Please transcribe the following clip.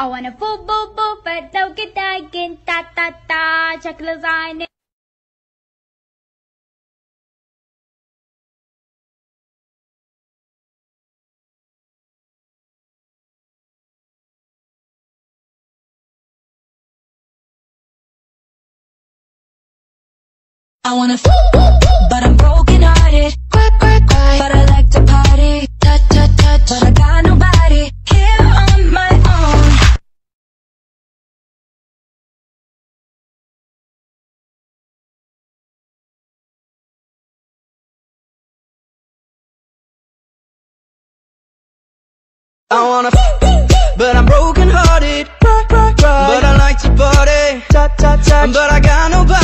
I wanna boo boo boo, but don't get again, ta ta ta, check lasagna. I wanna but I'm broken hearted. Cry, cry, cry, but I like to party. Touch, touch, touch, but I got nobody here on my own. I wanna but I'm broken hearted. Cry, cry, cry, but I like to party. Touch, touch, touch, but I got nobody